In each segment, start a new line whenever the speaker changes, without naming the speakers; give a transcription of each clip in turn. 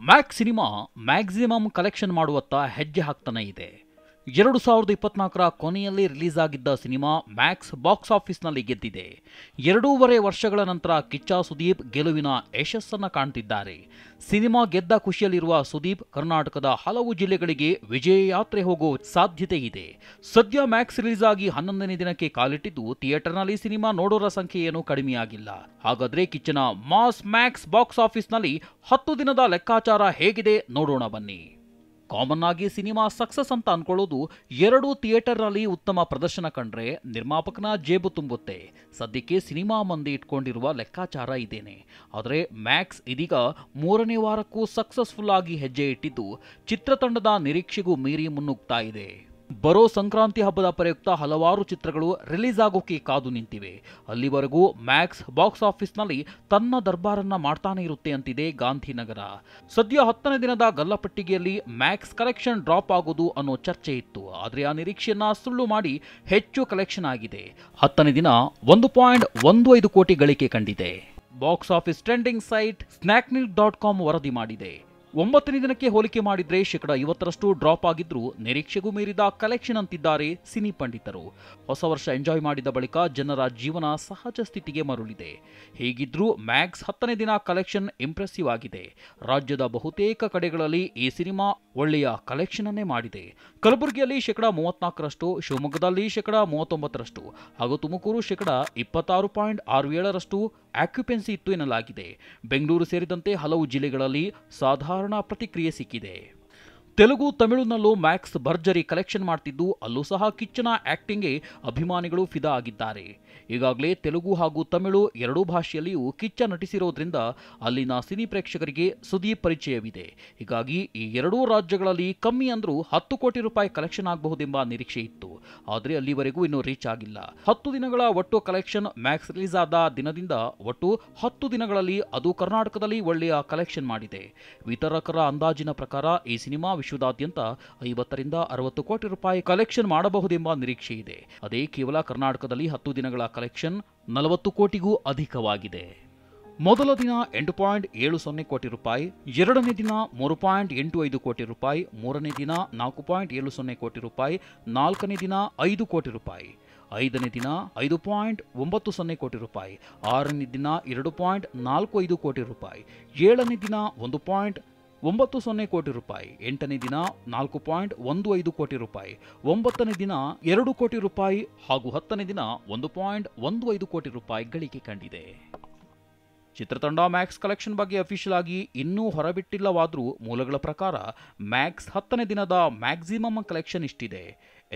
Max cinema maximum collection ಮಾಡುವತ್ತ ಹೆಜ್ಜೆ ಹಾಕ್ತಾನೆ ಇದೆ. 2024ರ ಕೊನೆಯಲ್ಲಿ ರಿಲೀಸ್ ಆಗಿದ್ದ ಸಿನಿಮಾ ಮ್ಯಾಕ್ಸ್ ಬಾಕ್ಸ್ ಆಫೀಸ್ನಲ್ಲಿ ಗೆದ್ದಿದೆ. 2.5 ವರ್ಷಗಳ ನಂತರ ಕಿಚ್ಚ ಸುದೀಪ್ ಗೆಲುವಿನ ಯಶಸ್ಸನ್ನ ಕಾಣ್ತಿದ್ದಾರೆ. ಸಿನಿಮಾ ಗೆದ್ದ ಖುಷಿಯಲ್ಲಿರುವ ಸುದೀಪ್ ಕರ್ನಾಟಕದ ಹಲವು ಜಿಲ್ಲೆಗಳಿಗೆ ವಿಜಯ ಯಾತ್ರೆ ಹೋಗೋ ಸಾಧ್ಯತೆ ಇದೆ. ಸದ್ಯ ಮ್ಯಾಕ್ಸ್ ರಿಲೀಸ್ ಆಗಿ 11ನೇ ದಿನಕ್ಕೆ ಕಾಲಿಟ್ಟಿದ್ದು ಥಿಯೇಟರ್ನಲ್ಲಿ ಸಿನಿಮಾ ನೋಡೋರ ಸಂಖ್ಯೆ ಏನೂ ಕಡಿಮೆಯಾಗಿಲ್ಲ. ಹಾಗಾದ್ರೆ ಕಿಚ್ಚನ ಮಾಸ್ ಮ್ಯಾಕ್ಸ್ ಬಾಕ್ಸ್ ಆಫೀಸ್ನಲ್ಲಿ 10 ದಿನದ ಲೆಕ್ಕಾಚಾರ ಹೇಗಿದೆ ನೋಡೋಣ ಬನ್ನಿ. ಕಾಮನ್ ಆಗಿ ಸಿನಿಮಾ ಸಕ್ಸಸ್ ಅಂತ ಅನ್ಕೊಳ್ಳೋದು 2 ಥಿಯೇಟರ್ನಲ್ಲಿ ಉತ್ತಮ ಪ್ರದರ್ಶನ ಕಂಡ್ರೆ ನಿರ್ಮಾಪಕನ ಜೇಬು ತುಂಬುತ್ತೆ. ಸದ್ಯಕ್ಕೆ ಸಿನಿಮಾ ಮಂದಿ ಇಟ್ಕೊಂಡಿರುವ ಲೆಕ್ಕಾಚಾರ ಇದೇನೆ. ಆದರೆ ಮ್ಯಾಕ್ಸ್ ಇದೀಗ 3ನೇ ವಾರಕ್ಕೂ ಸಕ್ಸಸ್ಫುಲ್ ಆಗಿ ಹೆಜ್ಜೆ ಇಟ್ಟಿದ್ದು ಚಿತ್ರತಂಡದ ನಿರೀಕ್ಷೆಗೂ ಮೀರಿ ಮುನ್ನುಗ್ತಾ ಇದೆ. ಬರೋ ಸಂಕ್ರಾಂತಿ ಹಬ್ಬದ ಪ್ರಯುಕ್ತ ಹಲವಾರು ಚಿತ್ರಗಳು ರಿಲೀಸ್ ಆಗೋಕೆ ಕಾದು ನಿಂತಿವೆ. ಅಲ್ಲಿವರೆಗೂ ಮ್ಯಾಕ್ಸ್ ಬಾಕ್ಸ್ ಆಫೀಸ್ನಲ್ಲಿ ತನ್ನ ದರ್ಬಾರನ್ನ ಮಾಡ್ತಾನೆ ಇರುತ್ತೆ ಅಂತಿದೆ ಗಾಂಧಿನಗರ. ಸದ್ಯ 10ನೇ ದಿನದ ಗಲ್ಲಪಟ್ಟಿಗೆಯಲ್ಲಿ ಮ್ಯಾಕ್ಸ್ ಕಲೆಕ್ಷನ್ ಡ್ರಾಪ್ ಆಗೋದು ಅನ್ನೋ ಚರ್ಚೆ ಇತ್ತು. ಆದರೆ ಆ ನಿರೀಕ್ಷೆಯನ್ನ ಸುಳ್ಳು ಮಾಡಿ ಹೆಚ್ಚು ಕಲೆಕ್ಷನ್ ಆಗಿದೆ. 10ನೇ ದಿನ 1.15 ಕೋಟಿ ಗಳಿಕೆ ಕಂಡಿದೆ. Box office trending site snacknews.com ವರದಿ ಮಾಡಿದೆ. 9ನೇ ದಿನಕ್ಕೆ ಹೋಲಿಕೆ ಮಾಡಿದ್ರೆ 50% ಡ್ರಾಪ್ ಆಗಿದ್ರೂ ನಿರೀಕ್ಷೆಗೂ ಮೀರಿದ ಕಲೆಕ್ಷನ್ ಅಂತಿದ್ದಾರೆ ಸಿನಿ ಪಂಡಿತರು. ಹೊಸ ವರ್ಷ ಎಂಜಾಯ್ ಮಾಡಿದ ಬಳಿಕ ಜನರ ಜೀವನ ಸಹಜ ಸ್ಥಿತಿಗೆ ಮರಳಿದೆ. ಹೀಗಿದ್ರೂ ಮ್ಯಾಕ್ಸ್ 10ನೇ ದಿನ ಕಲೆಕ್ಷನ್ ಇಂಪ್ರೆಸಿವ್ ಆಗಿದೆ. ರಾಜ್ಯದ ಬಹುತೇಕ ಕಡೆಗಳಲ್ಲಿ ಈ ಸಿನಿಮಾ ಒಳ್ಳೆಯ ಕಲೆಕ್ಷನ್ ಅನ್ನೇ ಮಾಡಿದೆ. ಕಲಬುರಗಿಯಲ್ಲಿ 34%, ಶಿವಮೊಗ್ಗದಲ್ಲಿ 39% ಹಾಗೂ ತುಮಕೂರು 26.67% ಆಕ್ಯುಪೆನ್ಸಿ ಇತ್ತು ಎನ್ನಲಾಗಿದೆ. ಬೆಂಗಳೂರು ಸೇರಿದಂತೆ ಹಲವು ಜಿಲ್ಲೆಗಳಲ್ಲಿ ಸಾಧಾರಣ ಪ್ರತಿಕ್ರಿಯೆ ಸಿಕ್ಕಿದೆ. ತೆಲುಗು, ತಮಿಳುನಲ್ಲೂ ಮ್ಯಾಕ್ಸ್ ಭರ್ಜರಿ ಕಲೆಕ್ಷನ್ ಮಾಡ್ತಿದ್ದು ಅಲ್ಲೂ ಸಹ ಕಿಚ್ಚನ ಆಕ್ಟಿಂಗ್ಗೆ ಅಭಿಮಾನಿಗಳು ಫಿದಾ ಆಗಿದ್ದಾರೆ. ಈಗಾಗಲೇ ತೆಲುಗು ಹಾಗೂ ತಮಿಳು ಎರಡೂ ಭಾಷೆಯಲ್ಲಿಯೂ ಕಿಚ್ಚ ನಟಿಸಿರೋದ್ರಿಂದ ಅಲ್ಲಿನ ಸಿನಿ ಪ್ರೇಕ್ಷಕರಿಗೆ ಸುದೀಪ್ ಪರಿಚಯವಿದೆ. ಹೀಗಾಗಿ ಈ ಎರಡೂ ರಾಜ್ಯಗಳಲ್ಲಿ ಕಮ್ಮಿ ಅಂದ್ರೂ 10 ಕೋಟಿ ರೂಪಾಯಿ ಕಲೆಕ್ಷನ್ ಆಗಬಹುದೆಂಬ ನಿರೀಕ್ಷೆ ಇತ್ತು. ಆದರೆ ಅಲ್ಲಿವರೆಗೂ ಇನ್ನೂ ರೀಚ್ ಆಗಿಲ್ಲ. 10 ದಿನಗಳ ಒಟ್ಟು ಕಲೆಕ್ಷನ್ ಮ್ಯಾಕ್ಸ್ ರಿಲೀಸ್ ಆದ ದಿನದಿಂದ ಒಟ್ಟು 10 ದಿನಗಳಲ್ಲಿ ಅದು ಕರ್ನಾಟಕದಲ್ಲಿ ಒಳ್ಳೆಯ ಕಲೆಕ್ಷನ್ ಮಾಡಿದೆ. ವಿತರಕರ ಅಂದಾಜಿನ ಪ್ರಕಾರ ಈ ಸಿನಿಮಾ ವಿಶ್ವದಾದ್ಯಂತ 50ರಿಂದ 60 ಕೋಟಿ ರೂಪಾಯಿ ಕಲೆಕ್ಷನ್ ಮಾಡಬಹುದೆಂಬ ನಿರೀಕ್ಷೆ ಇದೆ. ಅದೇ ಕೇವಲ ಕರ್ನಾಟಕದಲ್ಲಿ 10 ದಿನಗಳ ಕಲೆಕ್ಷನ್ 40 ಕೋಟಿಗೂ ಅಧಿಕವಾಗಿದೆ. ಮೊದಲ ದಿನ 8.70 ಕೋಟಿ ರೂಪಾಯಿ, 2ನೇ ದಿನ 3.85 ಕೋಟಿ ರೂಪಾಯಿ, 3ನೇ ದಿನ 4.70 ಕೋಟಿ ರೂಪಾಯಿ, 4ನೇ ದಿನ 5 ಕೋಟಿ ರೂಪಾಯಿ, 5ನೇ ದಿನ 5.90 ಕೋಟಿ ರೂಪಾಯಿ, 6ನೇ ದಿನ 2.45 ಕೋಟಿ ರೂಪಾಯಿ, 7ನೇ ದಿನ 1.90 ಕೋಟಿ ರೂಪಾಯಿ, 8ನೇ ದಿನ 4.15 ಕೋಟಿ ರೂಪಾಯಿ, 9ನೇ ದಿನ 2 ಕೋಟಿ ರೂಪಾಯಿ ಹಾಗೂ 10ನೇ ದಿನ 1.15 ಕೋಟಿ ರೂಪಾಯಿ ಗಳಿಕೆ ಕಂಡಿದೆ. ಚಿತ್ರತಂಡ ಮ್ಯಾಕ್ಸ್ ಕಲೆಕ್ಷನ್ ಬಗ್ಗೆ ಅಫಿಷಿಯಲ್ ಆಗಿ ಇನ್ನೂ ಹೊರಬಿಟ್ಟಿಲ್ಲವಾದರೂ ಮೂಲಗಳ ಪ್ರಕಾರ ಮ್ಯಾಕ್ಸ್ 10ನೇ ದಿನದ ಮ್ಯಾಕ್ಸಿಮಮ್ ಕಲೆಕ್ಷನ್ ಇಷ್ಟಿದೆ.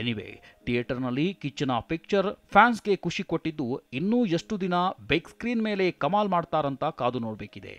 ಎನಿವೆ, ಥಿಯೇಟರ್ನಲ್ಲಿ ಕಿಚ್ಚನ ಪಿಕ್ಚರ್ ಫ್ಯಾನ್ಸ್ಗೆ ಖುಷಿ ಕೊಟ್ಟಿದ್ದು ಇನ್ನೂ ಎಷ್ಟು ದಿನ ಬಿಗ್ ಸ್ಕ್ರೀನ್ ಮೇಲೆ ಕಮಾಲ್ ಮಾಡ್ತಾರಂತ ಕಾದು ನೋಡಬೇಕಿದೆ.